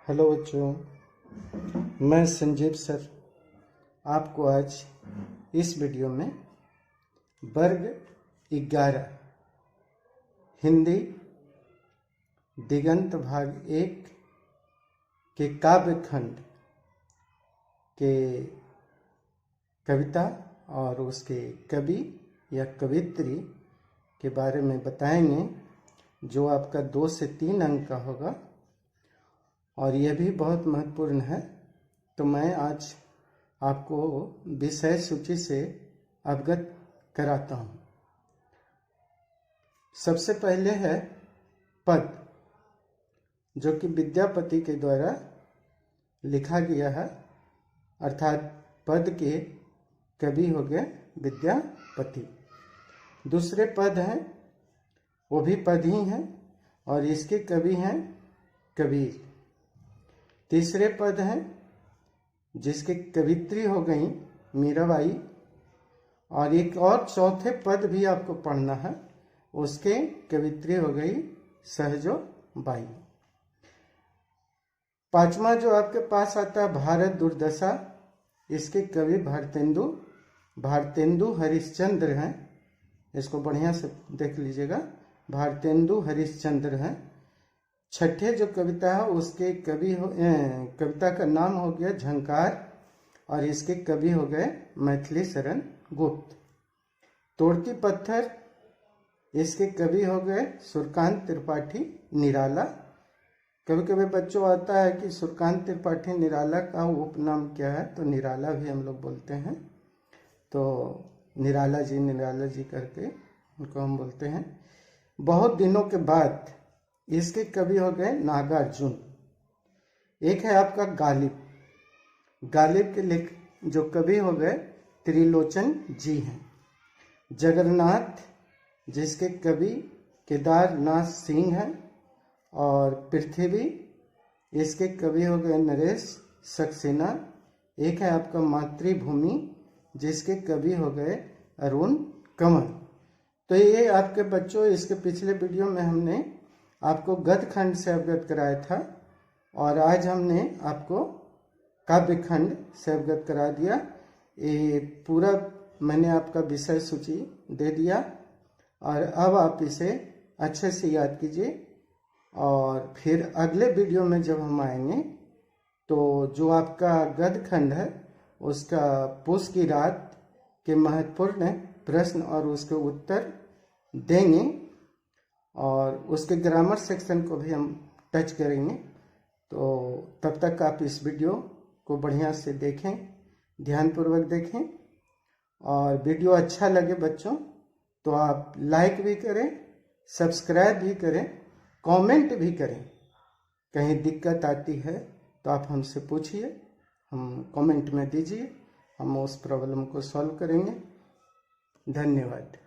Hello बच्चों, मैं Sanjeev sir आपको आज इस वीडियो में वर्ग 11 हिंदी दिगंत भाग 1 के काव्य खंड के कविता और उसके कवि या कवित्री के बारे में बताएंगे, जो आपका 2 से 3 अंक का होगा और यह भी बहुत महत्वपूर्ण है। तो मैं आज आपको विषय सूची से अवगत कराता हूँ। सबसे पहले है पद, जो कि विद्यापति के द्वारा लिखा गया है, अर्थात पद के कवि हो गए विद्यापति। दूसरे पद हैं, वो भी पद ही हैं और इसके कवि हैं कबीर। तीसरे पद हैं जिसके कवित्री हो गई मीराबाई, और एक और चौथे पद भी आपको पढ़ना है, उसके कवित्री हो गई सहजो बाई। पांचवा जो आपके पास आता है भारत दुर्दशा, इसके कवि भारतेंदु हरिश्चंद्र हैं। इसको बढ़िया से देख लीजिएगा, भारतेंदु हरिश्चंद्र हैं। छठे जो कविता है उसके कविता का नाम हो गया झंकार और इसके कवि हो गए मैथिली शरण गुप्त। तोड़ती पत्थर, इसके कवि हो गए सुरकांत त्रिपाठी निराला। कभी कभी बच्चों आता है कि सुरकांत त्रिपाठी निराला का उपनाम क्या है, तो निराला भी हम लोग बोलते हैं, तो निराला जी करके उनको हम बोलते हैं। बहुत दिनों के बाद, इसके कवि हो गए नागार्जुन। एक है आपका गालिब के जो कवि हो गए त्रिलोचन जी हैं। जगन्नाथ, जिसके कवि केदारनाथ सिंह हैं। और पृथ्वी, इसके कवि हो गए नरेश सक्सेना। एक है आपका मातृभूमि, जिसके कवि हो गए अरुण कंवर। तो ये आपके बच्चों, इसके पिछले वीडियो में हमने आपको गद्य खंड से अवगत कराया था और आज हमने आपको काव्य खंड से अवगत करा दिया। ये पूरा मैंने आपका विषय सूची दे दिया और अब आप इसे अच्छे से याद कीजिए। और फिर अगले वीडियो में जब हम आएंगे तो जो आपका गद्य खंड है उसका पूस की रात के महत्वपूर्ण प्रश्न और उसके उत्तर देंगे और उसके ग्रामर सेक्शन को भी हम टच करेंगे। तो तब तक आप इस वीडियो को बढ़िया से देखें, ध्यानपूर्वक देखें, और वीडियो अच्छा लगे बच्चों तो आप लाइक भी करें, सब्सक्राइब भी करें, कमेंट भी करें। कहीं दिक्कत आती है तो आप हमसे पूछिए, हम कमेंट में दीजिए, हम उस प्रॉब्लम को सॉल्व करेंगे। धन्यवाद।